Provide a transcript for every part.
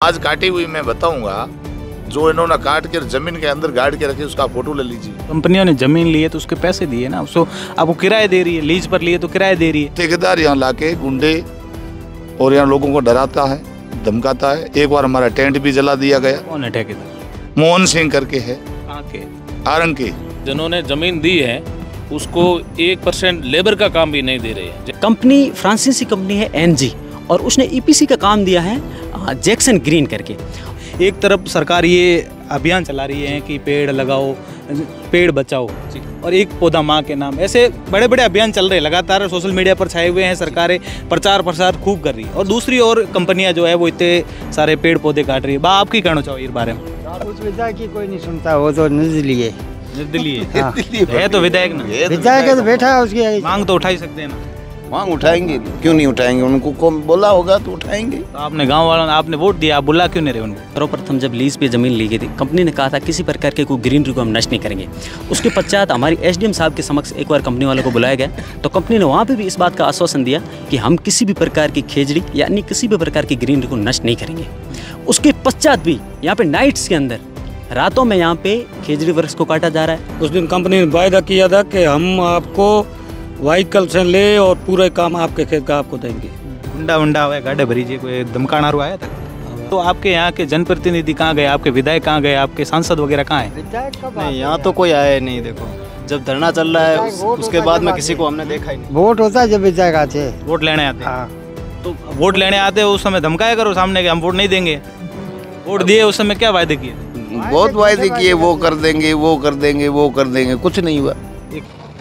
आज काटी हुई मैं बताऊंगा, जो इन्होंने काट कर जमीन के अंदर गाड़ के रखी उसका फोटो ले लीजिए। कंपनियों ने जमीन ली है तो उसके पैसे दिए ना, उसको आपको किराए दे रही है, लीज पर लिए तो किराए दे रही है। ठेकेदार यहाँ लाके गुंडे और यहाँ लोगों को डराता है, धमकाता है। एक बार हमारा टेंट भी जला दिया गया। कौन है ठेकेदार? मोहन सिंह करके है, कहाँ के? आरंग के। जिन्होंने जमीन दी है उसको 1% लेबर का काम भी नहीं दे रहे हैं। कंपनी फ्रांसीसी कंपनी है एनजी, और उसने ईपीसी का काम दिया है जैक्सन ग्रीन करके। एक तरफ सरकार ये अभियान चला रही है कि पेड़ लगाओ, पेड़ बचाओ, और एक पौधा माँ के नाम, ऐसे बड़े बड़े अभियान चल रहे हैं, लगातार सोशल मीडिया पर छाए हुए हैं। सरकारें प्रचार प्रसार खूब कर रही है, और दूसरी ओर कंपनियां जो है वो इतने सारे पेड़ पौधे काट रही है। आप की कहना चाहो इस बारे में? उस विधायक की कोई नहीं सुनता, वो तो निर्दलीय है तो विधायक ना, विधायक तो बैठा है, उसकी मांग तो उठा ही सकते हैं ना। मांग उठाएंगे, क्यों नहीं उठाएंगे? उनको कौन बोला होगा तो उठाएंगे। तो आपने गांव वालों ने आपने वोट दिया, आप बुला क्यों नहीं रहे उनको? सर्वप्रथम जब लीज पे ज़मीन ली गई थी, कंपनी ने कहा था किसी प्रकार के कोई ग्रीनरी को हम नष्ट नहीं करेंगे। उसके पश्चात हमारी एसडीएम साहब के समक्ष एक बार कंपनी वालों को बुलाया गया, तो कंपनी ने वहाँ पे भी इस बात का आश्वासन दिया कि हम किसी भी प्रकार की खेजड़ी यानी किसी भी प्रकार की ग्रीनरी को नष्ट नहीं करेंगे। उसके पश्चात भी यहाँ पे नाइट्स के अंदर, रातों में यहाँ पे खेजड़ी वृक्ष को काटा जा रहा है। उस दिन कंपनी ने वायदा किया था कि हम आपको व्हीकल से ले और पूरे काम आपके खेत का आपको देंगे। गुंडा वंडा हुआ, गाड़े भरी जी, कोई धमकाना आया था? तो आपके यहाँ के जनप्रतिनिधि कहाँ गए, आपके विधायक कहाँ गए, आपके सांसद वगैरह कहाँ है? नहीं, यहाँ तो कोई आया नहीं। देखो, जब धरना चल रहा है उसके बाद में किसी को हमने देखा ही नहीं। वोट होता है जब विधायक आते हैं, वोट लेने आते हैं। हाँ। तो वोट लेने आते हैं, उस समय धमकाया करो सामने कि हम वोट नहीं देंगे। वोट दिए उस समय क्या वायदे किए? बहुत वायदे किए, वो कर देंगे, वो कर देंगे, वो कर देंगे, कुछ नहीं हुआ।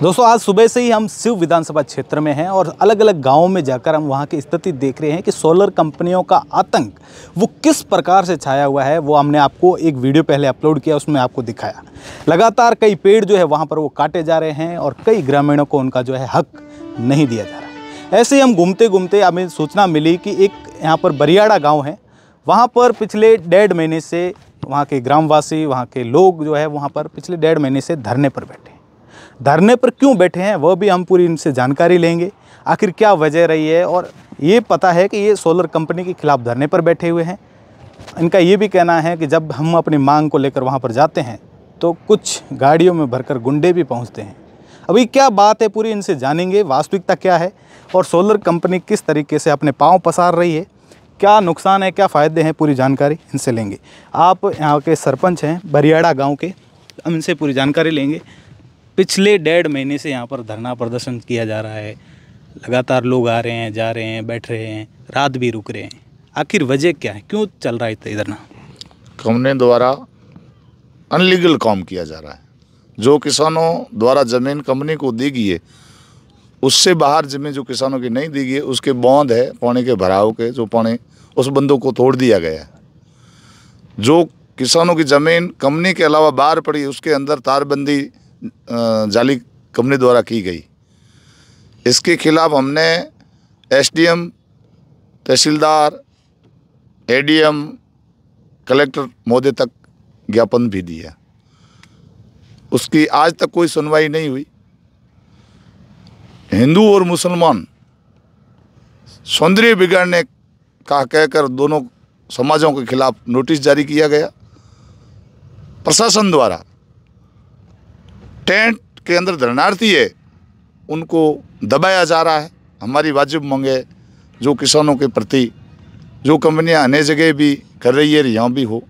दोस्तों, आज सुबह से ही हम शिव विधानसभा क्षेत्र में हैं और अलग अलग गांवों में जाकर हम वहां की स्थिति देख रहे हैं कि सोलर कंपनियों का आतंक वो किस प्रकार से छाया हुआ है। वो हमने आपको एक वीडियो पहले अपलोड किया, उसमें आपको दिखाया। लगातार कई पेड़ जो है वहां पर वो काटे जा रहे हैं और कई ग्रामीणों को उनका जो है हक नहीं दिया जा रहा है। ऐसे ही हम घूमते घूमते हमें सूचना मिली कि एक यहाँ पर बरियाड़ा गाँव है, वहाँ पर पिछले 1.5 महीने से वहाँ के ग्रामवासी, वहाँ के लोग जो है वहाँ पर पिछले 1.5 महीने से धरने पर बैठे हैं। धरने पर क्यों बैठे हैं वह भी हम पूरी इनसे जानकारी लेंगे, आखिर क्या वजह रही है। और ये पता है कि ये सोलर कंपनी के खिलाफ धरने पर बैठे हुए हैं। इनका ये भी कहना है कि जब हम अपनी मांग को लेकर वहाँ पर जाते हैं तो कुछ गाड़ियों में भरकर गुंडे भी पहुँचते हैं। अभी क्या बात है पूरी इनसे जानेंगे, वास्तविकता क्या है और सोलर कंपनी किस तरीके से अपने पाँव पसार रही है, क्या नुकसान है, क्या फ़ायदे हैं, पूरी जानकारी इनसे लेंगे। आप यहाँ के सरपंच हैं बरियाड़ा गांव के, हम इनसे पूरी जानकारी लेंगे। पिछले 1.5 महीने से यहाँ पर धरना प्रदर्शन किया जा रहा है, लगातार लोग आ रहे हैं, जा रहे हैं, बैठ रहे हैं, रात भी रुक रहे हैं। आखिर वजह क्या है, क्यों चल रहा है इतना धरना? कंपनी द्वारा अनलीगल काम किया जा रहा है। जो किसानों द्वारा ज़मीन कंपनी को दी गई है, उससे बाहर ज़मीन जो किसानों की नहीं दी गई है, उसके बौंद है पानी के भराव के, जो पानी उस बंदों को तोड़ दिया गया है। जो किसानों की ज़मीन कंपनी के अलावा बाहर पड़ी, उसके अंदर तारबंदी जाली कंपनी द्वारा की गई। इसके खिलाफ हमने एसडीएम, तहसीलदार, एडीएम, कलेक्टर महोदय तक ज्ञापन भी दिया। उसकी आज तक कोई सुनवाई नहीं हुई। हिंदू और मुसलमान सौंदर्य बिगाड़ने का कहकर दोनों समाजों के खिलाफ नोटिस जारी किया गया। प्रशासन द्वारा टेंट के अंदर धरनार्थी है उनको दबाया जा रहा है। हमारी वाजिब मांगे जो किसानों के प्रति, जो कंपनियां अन्य जगह भी कर रही है, यहाँ भी हो।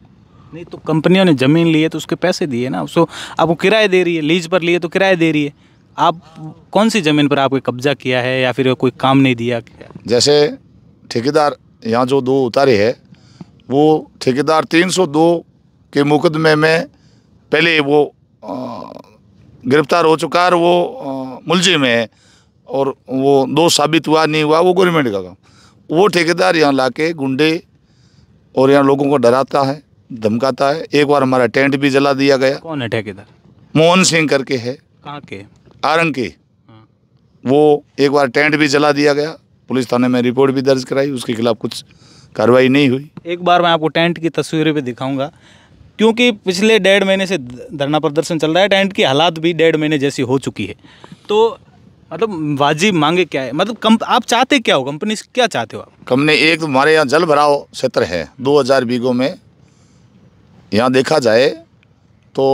नहीं तो कंपनियों ने ज़मीन ली है तो उसके पैसे दिए ना, उसको आपको किराए दे रही है, लीज पर लिए तो किराए दे रही है। आप कौन सी ज़मीन पर आपको कब्जा किया है या फिर कोई काम नहीं दिया? जैसे ठेकेदार यहाँ जो 2 उतारे हैं, वो ठेकेदार 302 के मुकदमे में पहले वो गिरफ्तार हो चुका है, वो मुलजिम है, और वो 2 साबित हुआ नहीं हुआ, वो गवर्नमेंट का काम। वो ठेकेदार यहाँ लाके गुंडे और यहाँ लोगों को डराता है, धमकाता है। एक बार हमारा टेंट भी जला दिया गया। कौन है ठेकेदार? मोहन सिंह करके है, कहाँ के? आरंग के। वो एक बार टेंट भी जला दिया गया, पुलिस थाने में रिपोर्ट भी दर्ज कराई, उसके खिलाफ कुछ कार्रवाई नहीं हुई। एक बार मैं आपको टेंट की तस्वीरें भी दिखाऊंगा, क्योंकि पिछले 1.5 महीने से धरना प्रदर्शन चल रहा है। टेंट की हालात भी 1.5 महीने जैसी हो चुकी है। तो मतलब वाजिब मांगे क्या है, मतलब आप चाहते क्या हो, कंपनी से क्या चाहते हो आप? कंपनी एक तो हमारे यहाँ जल भराव क्षेत्र है 2000 बीघों में। यहाँ देखा जाए तो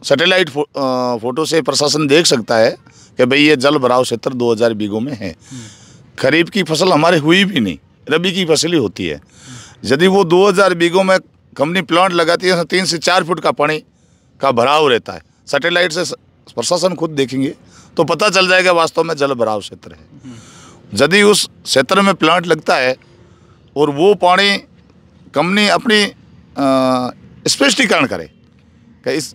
सैटेलाइट फोटो से प्रशासन देख सकता है कि भाई ये जल भराव क्षेत्र 2000 बीघों में है। खरीफ की फसल हमारे हुई भी नहीं, रबी की फसल ही होती है। यदि वो 2000 बीघों में कंपनी प्लांट लगाती है तो 3 से 4 फुट का पानी का भराव रहता है। सैटेलाइट से प्रशासन खुद देखेंगे तो पता चल जाएगा वास्तव में जल भराव क्षेत्र है। यदि उस क्षेत्र में प्लांट लगता है और वो पानी कंपनी अपनी स्पष्टीकरण करे कि इस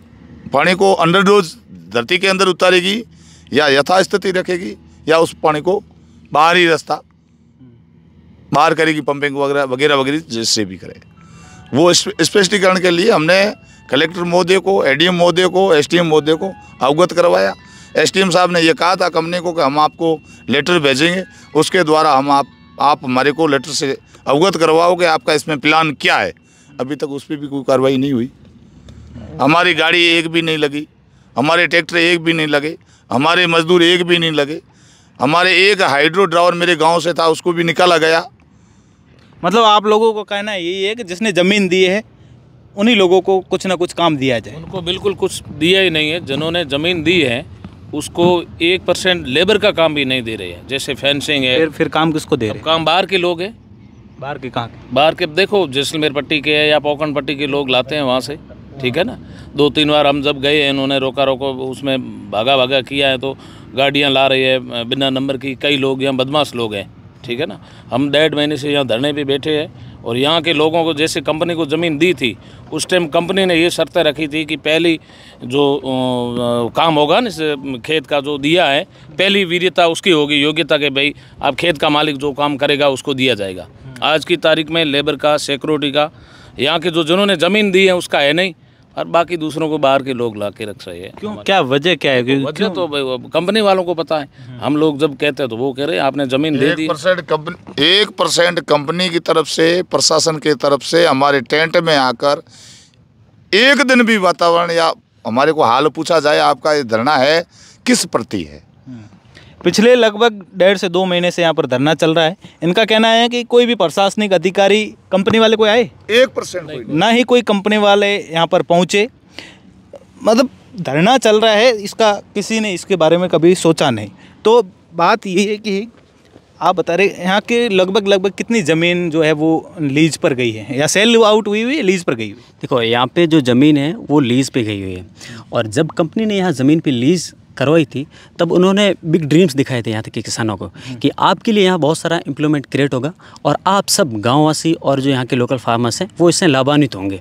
पानी को अंडरडोज धरती के अंदर उतारेगी या यथास्थिति रखेगी या उस पानी को बाहरी रास्ता बाहर करेगी, पंपिंग वगैरह वगैरह वगैरह जिससे भी करे। वो स्पष्टीकरण के लिए हमने कलेक्टर महोदय को, एडीएम महोदय को, एसडीएम महोदय को अवगत करवाया। एसडीएम साहब ने ये कहा था कंपनी को कि हम आपको लेटर भेजेंगे, उसके द्वारा हम आप हमारे को लेटर से अवगत करवाओगे आपका इसमें प्लान क्या है। अभी तक उस पर भी कोई कार्रवाई नहीं हुई। हमारी गाड़ी एक भी नहीं लगी, हमारे ट्रैक्टर एक भी नहीं लगे, हमारे मजदूर एक भी नहीं लगे। हमारे एक हाइड्रो ड्रावर मेरे गांव से था, उसको भी निकाला गया। मतलब आप लोगों को कहना यही है कि जिसने ज़मीन दी है उन्हीं लोगों को कुछ ना कुछ काम दिया जाए? उनको बिल्कुल कुछ दिया ही नहीं है। जिन्होंने ज़मीन दी है उसको 1% लेबर का काम भी नहीं दे रहे हैं। जैसे फेंसिंग है, फिर काम किसको दे रहे हैं? काम बाहर के लोग हैं। बाहर के कहाँ के? बाहर के देखो जैसलमेर पट्टी के या पोकरण पट्टी के लोग लाते हैं वहाँ से, ठीक है ना। 2-3 बार हम जब गए, इन्होंने रोका उसमें भागा किया है तो गाड़ियाँ ला रही है बिना नंबर की। कई लोग यहाँ बदमाश लोग हैं, ठीक है ना। हम 1.5 महीने से यहाँ धरने पे बैठे हैं और यहाँ के लोगों को जैसे कंपनी को ज़मीन दी थी उस टाइम कंपनी ने ये शर्तें रखी थी कि पहली जो काम होगा ना इस खेत का जो दिया है, पहली वीर्यता उसकी होगी, योग्यता के भाई आप खेत का मालिक जो काम करेगा उसको दिया जाएगा। आज की तारीख में लेबर का, सिक्योरिटी का, यहाँ के जो जिन्होंने ज़मीन दी है उसका है नहीं और बाकी दूसरों को बाहर के लोग ला के रख रहे हैं। क्यों, क्या वजह क्या है? वजह तो कंपनी वालों को पता है। हम लोग जब कहते हैं तो वो कह रहे हैं आपने ज़मीन दे दी। 1% कंपनी की तरफ से, प्रशासन की तरफ से हमारे टेंट में आकर एक दिन भी वातावरण या हमारे को हाल पूछा जाए आपका ये धरना है किस प्रति है। पिछले लगभग 1.5 से 2 महीने से यहाँ पर धरना चल रहा है। इनका कहना है कि कोई भी प्रशासनिक अधिकारी, कंपनी वाले कोई आए 1% ना ही कोई कंपनी वाले यहाँ पर पहुँचे। मतलब धरना चल रहा है, इसका किसी ने इसके बारे में कभी सोचा नहीं। तो बात ये है कि आप बता रहे यहाँ के लगभग कितनी ज़मीन जो है वो लीज पर गई है या सेल आउट हुई है, लीज पर गई हुई? देखो यहाँ पे जो ज़मीन है वो लीज़ पे गई हुई है और जब कंपनी ने यहाँ ज़मीन पे लीज़ करवाई थी तब उन्होंने बिग ड्रीम्स दिखाए थे यहाँ तक के किसानों को कि आपके लिए यहाँ बहुत सारा एम्प्लॉयमेंट क्रिएट होगा और आप सब गाँववासी और जो यहाँ के लोकल फार्मर्स हैं वो इससे लाभान्वित होंगे।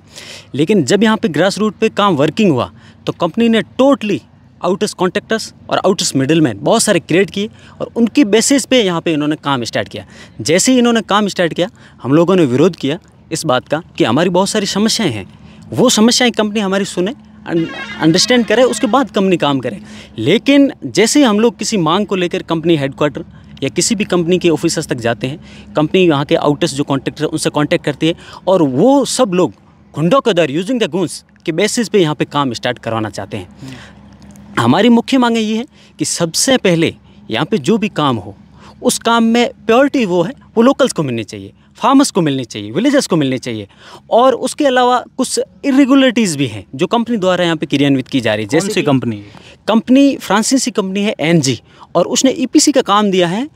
लेकिन जब यहाँ पे ग्रास रूट पे काम वर्किंग हुआ तो कंपनी ने टोटली आउटर्स कॉन्ट्रैक्टर्स और आउटर्स मिडिलमैन बहुत सारे क्रिएट किए और उनकी बेसिस पे यहाँ पे इन्होंने काम स्टार्ट किया। जैसे ही इन्होंने काम स्टार्ट किया हम लोगों ने विरोध किया इस बात का कि हमारी बहुत सारी समस्याएँ हैं, वो समस्याएँ कंपनी हमारी सुने, अंडरस्टैंड करे, उसके बाद कंपनी काम करे। लेकिन जैसे ही हम लोग किसी मांग को लेकर कंपनी हेडक्वार्टर या किसी भी कंपनी के ऑफिसर्स तक जाते हैं, कंपनी यहाँ के आउटर्स जो कॉन्ट्रैक्टर उनसे कांटेक्ट करती है और वो सब लोग गुंडों के द्वारा यूजिंग द गुन्स के बेसिस पे यहाँ पे काम स्टार्ट करवाना चाहते हैं। हमारी मुख्य मांगे ये है कि सबसे पहले यहाँ पे जो भी काम हो उस काम में प्योरिटी वो है वो लोकल्स को मिलनी चाहिए, फार्मर्स को मिलनी चाहिए, विलेजर्स को मिलनी चाहिए। और उसके अलावा कुछ इरेगुलरिटीज़ भी हैं जो कंपनी द्वारा यहाँ पे क्रियान्वित की जा रही है। जैसे कंपनी फ्रांसीसी कंपनी है एनजी और उसने ईपीसी का काम दिया है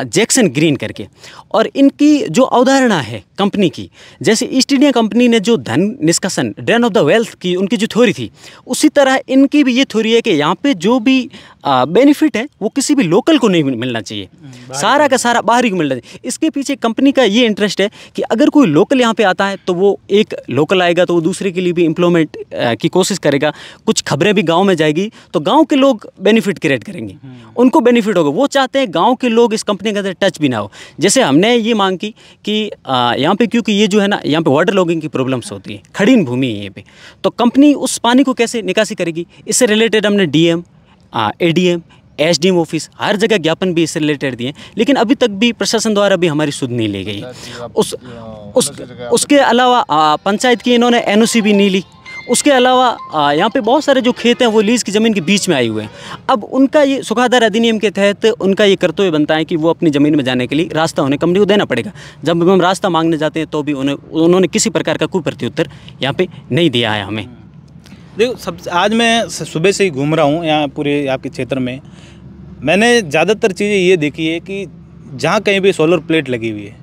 जैक्सन ग्रीन करके। और इनकी जो अवधारणा है कंपनी की, जैसे ईस्ट इंडिया कंपनी ने जो धन निष्कासन, ड्रेन ऑफ द वेल्थ की उनकी जो थ्योरी थी, उसी तरह इनकी भी ये थ्योरी है कि यहाँ पे जो भी बेनिफिट है वो किसी भी लोकल को नहीं मिलना चाहिए, सारा का सारा बाहरी को मिलना चाहिए। इसके पीछे कंपनी का ये इंटरेस्ट है कि अगर कोई लोकल यहाँ पे आता है तो वो एक लोकल आएगा तो वो दूसरे के लिए भी एम्प्लॉयमेंट की कोशिश करेगा, कुछ खबरें भी गाँव में जाएगी तो गाँव के लोग बेनिफिट क्रिएट करेंगे, उनको बेनिफिट होगा। वो चाहते हैं गांव के लोग इस कंपनी के अंदर टच भी ना हो। जैसे हमने ये मांग की कि यहाँ पे क्योंकि ये जो है ना यहाँ पे वाटर लॉगिंग की प्रॉब्लम्स होती है, खड़ीन भूमि है ये पे, तो कंपनी उस पानी को कैसे निकासी करेगी, इससे रिलेटेड हमने डीएम, एडीएम, एसडीएम ऑफिस हर जगह ज्ञापन भी इससे रिलेटेड दिए, लेकिन अभी तक भी प्रशासन द्वारा भी हमारी सुध नहीं ली गई। उसके अलावा पंचायत की इन्होंने एनओसी भी नहीं ली, उसके अलावा यहाँ पे बहुत सारे जो खेत हैं वो लीज़ की ज़मीन के बीच में आए हुए हैं। अब उनका ये सुखाधार अधिनियम के तहत उनका ये कर्तव्य बनता है कि वो अपनी ज़मीन में जाने के लिए रास्ता उन्हें कंपनी को देना पड़ेगा। जब हम रास्ता मांगने जाते हैं तो भी उन्होंने किसी प्रकार का कोई प्रत्युत्तर यहाँ पे नहीं दिया है हमें। देखो, सब आज मैं सुबह से ही घूम रहा हूँ यहाँ पूरे आपके क्षेत्र में। मैंने ज़्यादातर चीज़ें ये देखी है कि जहाँ कहीं भी सोलर प्लेट लगी हुई है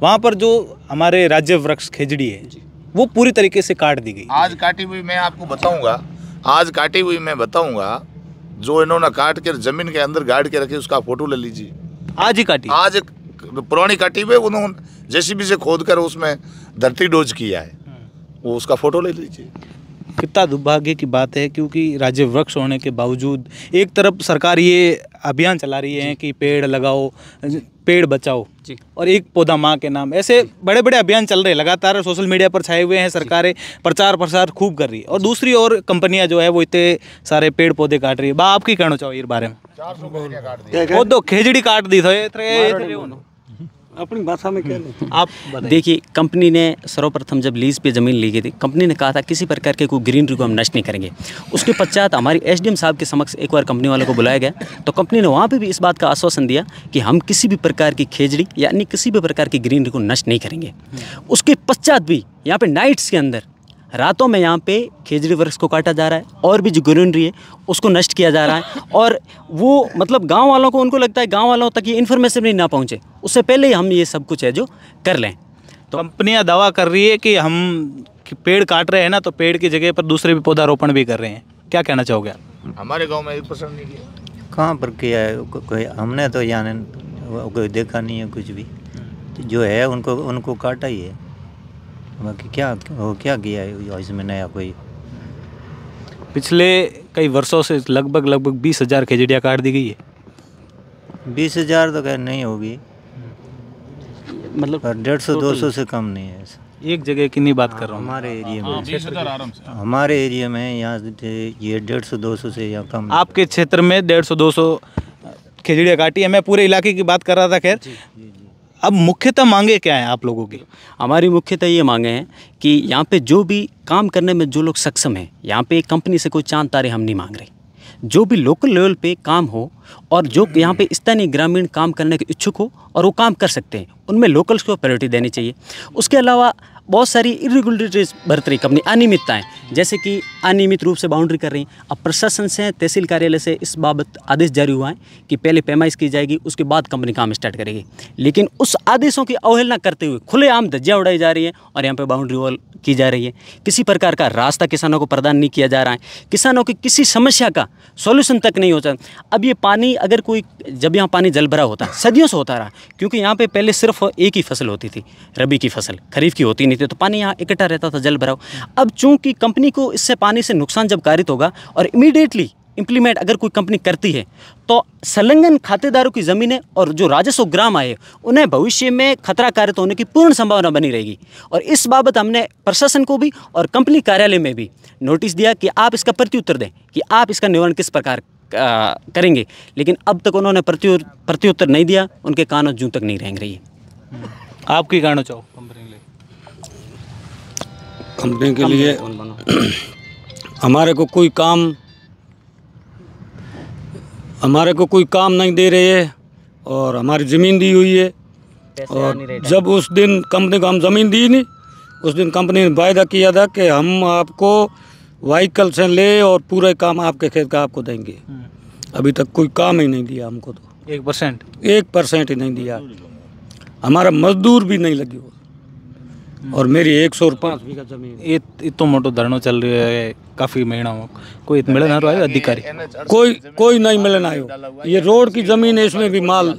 वहाँ पर जो हमारे राज्य वृक्ष खेजड़ी है वो पूरी तरीके से काट दी गई। आज काटी हुई मैं आपको बताऊंगा, आज काटी हुई मैं बताऊंगा, जो इन्होंने काट कर जमीन के अंदर गाड़ के रखी उसका फोटो ले लीजिए। आज ही काटी, आज पुरानी काटी हुई उन्होंने जेसीबी से खोद कर उसमें धरती डोज किया है, वो उसका फोटो ले लीजिए। कितना दुर्भाग्य की बात है, क्योंकि राज्य वृक्ष होने के बावजूद एक तरफ सरकार ये अभियान चला रही है कि पेड़ लगाओ, पेड़ बचाओ जी, और एक पौधा माँ के नाम, ऐसे बड़े बड़े अभियान चल रहे हैं, लगातार सोशल मीडिया पर छाए हुए हैं, सरकारें प्रचार प्रसार खूब कर रही है और दूसरी ओर कंपनियां जो है वो इतने सारे पेड़ पौधे काट रही है। बा आप की कहना चाहो इस बारे में? 400 वो तो खेजड़ी काट दी था अपनी भाषा में क्या आप देखिए, कंपनी ने सर्वप्रथम जब लीज पे ज़मीन ली गई थी, कंपनी ने कहा था किसी प्रकार के कोई ग्रीनरी को हम नष्ट नहीं करेंगे। उसके पश्चात हमारी एसडीएम साहब के समक्ष एक बार कंपनी वालों को बुलाया गया तो कंपनी ने वहाँ पे भी इस बात का आश्वासन दिया कि हम किसी भी प्रकार की खेजड़ी यानी किसी भी प्रकार की ग्रीनरी को नष्ट नहीं करेंगे। उसके पश्चात भी यहाँ पे नाइट्स के अंदर, रातों में यहाँ पे खेजड़ी वृक्ष को काटा जा रहा है और भी जो ग्रीनरी है उसको नष्ट किया जा रहा है। और वो मतलब गांव वालों को, उनको लगता है गांव वालों तक ये इन्फॉर्मेशन भी ना पहुँचे, उससे पहले ही हम ये सब कुछ है जो कर लें। तो कंपनियां दावा कर रही है कि हम पेड़ काट रहे हैं ना, तो पेड़ की जगह पर दूसरे भी पौधारोपण भी कर रहे हैं। क्या कहना चाहोगे आप? हमारे गाँव में 1% नहीं किया। कहाँ पर किया है कोई? हमने तो यहाँ कोई देखा नहीं है कुछ भी। जो है उनको काटा ही है, बाकी क्या किया है इसमें नया कोई? पिछले कई वर्षों से लगभग 20,000 खेजड़ियाँ काट दी गई है। 20,000 तो खैर नहीं होगी, मतलब 150-200 से कम नहीं है। एक जगह की नहीं बात कर रहा हूँ, हमारे एरिया में, हमारे एरिया में यहाँ ये 150-200 से यहाँ कम। आपके क्षेत्र में 150-200 खेजड़ियाँ काटी है। मैं पूरे इलाके की बात कर रहा था। खैर, अब मुख्यतः मांगे क्या हैं आप लोगों की? हमारी मुख्यतः ये मांगे हैं कि यहाँ पे जो भी काम करने में जो लोग सक्षम हैं, यहाँ पे कंपनी से कोई चांद तारे हम नहीं मांग रहे। जो भी लोकल लेवल पे काम हो और जो यहाँ पे स्थानीय ग्रामीण काम करने के इच्छुक हो और वो काम कर सकते हैं, उनमें लोकल्स को प्रायोरिटी देनी चाहिए। उसके अलावा बहुत सारी इरेगुलरिटीज बरत रही कंपनी, अनियमितताएं, जैसे कि अनियमित रूप से बाउंड्री कर रही। अब प्रशासन से, तहसील कार्यालय से इस बाबत आदेश जारी हुआ है कि पहले पैमाइश की जाएगी, उसके बाद कंपनी काम स्टार्ट करेगी। लेकिन उस आदेशों की अवहेलना करते हुए खुलेआम धज्जियां उड़ाई जा रही है और यहाँ पे बाउंड्री वॉल की जा रही है। किसी प्रकार का रास्ता किसानों को प्रदान नहीं किया जा रहा है, किसानों की किसी समस्या का सॉल्यूशन तक नहीं होता। अब ये पानी अगर कोई, जब यहाँ पानी जल भरा होता, सदियों से होता रहा, क्योंकि यहाँ पे पहले सिर्फ एक ही फसल होती थी, रबी की फसल, खरीफ की होती नहीं थी, तो पानी यहाँ इकट्ठा रहता था, जल भरा। अब चूंकि कंपनी को इससे पानी से नुकसान जब कारित होगा और इमीडिएटली इम्प्लीमेंट अगर कोई कंपनी करती है तो संलग्न खातेदारों की ज़मीनें और जो राजस्व ग्राम आए उन्हें भविष्य में खतरा कारित होने की पूर्ण संभावना बनी रहेगी। और इस बाबत हमने प्रशासन को भी और कंपनी कार्यालय में भी नोटिस दिया कि आप इसका प्रत्युत्तर दें कि आप इसका निवारण किस प्रकार करेंगे, लेकिन अब तक उन्होंने प्रत्युत्तर नहीं दिया, उनके कानों जूं तक नहीं रेंग रही है। आपकी कहना चाहो कंपनी के लिए? हमारे को कोई काम नहीं दे रहे है और हमारी ज़मीन दी हुई है। और जब उस दिन कंपनी को हम ज़मीन दी नहीं, उस दिन कंपनी ने वायदा किया था कि हम आपको व्हीकल से ले और पूरा काम आपके खेत का आपको देंगे। अभी तक कोई काम ही नहीं दिया हमको, तो 1% ही नहीं दिया। हमारा मजदूर भी नहीं लगी और मेरी 105 बीघा जमीन। ये तो मोटो धरनो चल रही है काफ़ी महीना हो, कोई मिलन आ रहा है अधिकारी? कोई नहीं मिलन आयो। ये रोड की ज़मीन है, इसमें भी माल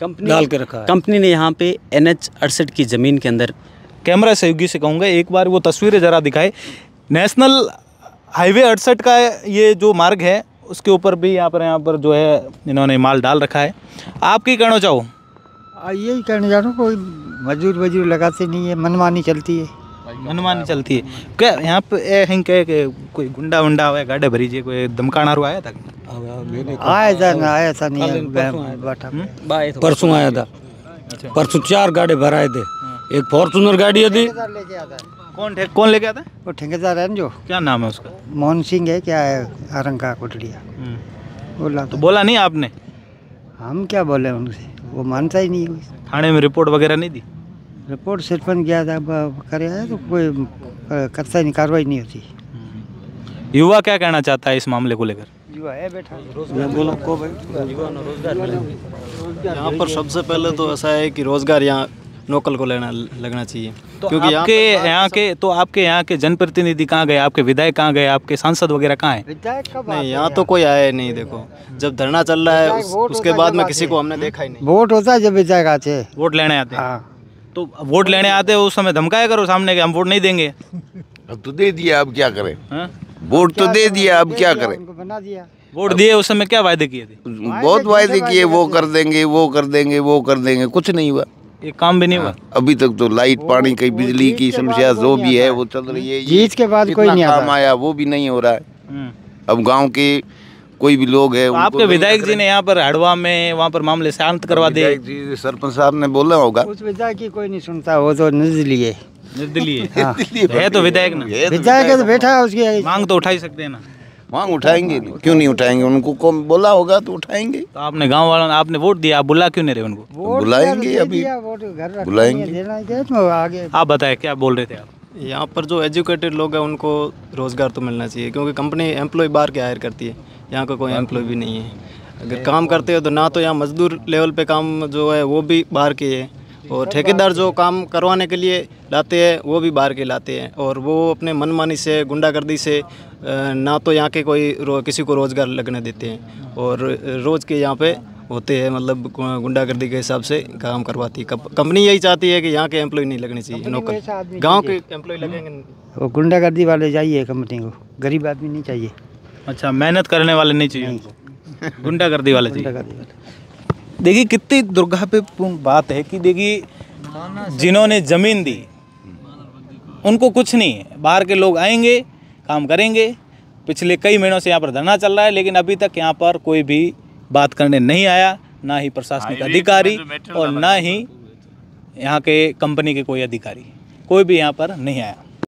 डाल के रखा है। कंपनी ने यहाँ पे NH 68 की ज़मीन के अंदर, कैमरा सहयोगी से कहूँगा एक बार वो तस्वीरें ज़रा दिखाए। नेशनल हाईवे 68 का ये जो मार्ग है उसके ऊपर भी यहाँ पर जो है इन्होंने माल डाल रखा है। आप क्या कहना चाहो? यही कहना चाह रहा हूँ, कोई मजदूर लगाते नहीं है, मनमानी चलती है। मनमानी चलती है क्या यहाँ पे? कह के कोई गुंडा वुंडा हुआ, गाड़े भरी जी, कोई धमकाना आया था? आया था नहीं, परसों आया था। परसों 4 गाड़ी भराए थे, एक फॉर्चूनर गाड़ी थी कौन लेके आता है? वो ठेकेदार है ना जो, क्या नाम है उसका? मोहन सिंह है क्या है, आरंग का कोटड़िया, वो लाता। तो बोला नहीं आपने? हम क्या बोले उनसे, वो मानता ही नहीं। थाने में रिपोर्ट वगैरह नहीं दी? रिपोर्ट सरपंच गया था, करे है तो कोई करता ही नहीं, कार्रवाई नहीं होती। युवा क्या कहना चाहता है इस मामले को लेकर? युवा है बैठा, यहाँ पर सबसे पहले तो ऐसा है कि रोज़गार यहाँ लोकल को लगना चाहिए। तो क्योंकि आपके यहाँ के जनप्रतिनिधि कहाँ गए, आपके विधायक कहाँ गए, आपके सांसद वगैरह कहाँ हैं? नहीं, यहाँ तो कोई आया नहीं। देखो, जब धरना चल रहा है उसके बाद में किसी को हमने देखा ही नहीं। वोट होता है जब विधायक आते हैं, वोट लेने आते हैं। हाँ। तो वोट लेने आते हैं, उस समय धमकाया करो सामने के हम वोट नहीं देंगे। अब तो दे दिया, अब क्या करें? हाँ? वोट तो दे दिया, अब क्या करें? उनको बना दिया। वोट दिए, उस समय क्या वायदे किए थे? बहुत वायदे किए, वो कर देंगे, वो कर देंगे, वो कर देंगे, कुछ नहीं हुआ। एक काम भी नहीं हुआ अभी तक तो लाइट पानी की बिजली की समस्या जो भी है वो चल रही है। जीत के बाद कोई नहीं काम आया, वो भी नहीं हो रहा है। अब गांव के कोई भी लोग है, तो आपके विधायक जी ने यहाँ पर हड़वा में वहाँ पर मामले शांत करवा दे। सरपंच साहब ने बोला होगा। उस विधायक की कोई नहीं सुनता, वो तो निर्दलीय है। निर्दलीय है तो विधायक ना, विधायक है तो बैठा है, उसकी मांग तो उठा ही सकते हैं ना। मांग उठाएंगे, क्यों नहीं उठाएंगे? उनको कौन बोला होगा तो उठाएंगे। तो आपने गांव वालों ने आपने वोट दिया, आप बुला क्यों नहीं रहे उनको? बुलाएंगे, अभी बुलाएंगे। आगे आप बताएं क्या बोल रहे थे आप? यहाँ पर जो एजुकेटेड लोग हैं उनको रोज़गार तो मिलना चाहिए, क्योंकि कंपनी एम्प्लॉय बाहर के हायर करती है, यहाँ का कोई एम्प्लॉय भी नहीं है। अगर काम करते हो तो ना तो यहाँ मजदूर लेवल पे काम जो है वो भी बाहर के है, और ठेकेदार जो काम करवाने के लिए लाते हैं वो भी बाहर के लाते हैं, और वो अपने मनमानी से, गुंडागर्दी से ना तो यहाँ के कोई किसी को रोज़गार लगने देते हैं, और रोज़ के यहाँ पे होते हैं, मतलब गुंडागर्दी के हिसाब से काम करवाती है। कंपनी यही चाहती है कि यहाँ के एम्प्लॉय नहीं लगने चाहिए, नौकर गांव के एम्प्लॉय लगेंगे। वो गुंडागर्दी वाले चाहिए कंपनी को, गरीब आदमी नहीं चाहिए। अच्छा, मेहनत करने वाले नहीं चाहिए, गुंडागर्दी वाले चाहिए। देखिए कितनी दुर्भाग्यपूर्ण बात है कि देखिए जिन्होंने ज़मीन दी उनको कुछ नहीं है, बाहर के लोग आएंगे, काम करेंगे। पिछले कई महीनों से यहाँ पर धरना चल रहा है, लेकिन अभी तक यहाँ पर कोई भी बात करने नहीं आया, ना ही प्रशासनिक अधिकारी और ना ही यहाँ के कंपनी के कोई अधिकारी, कोई भी यहाँ पर नहीं आया।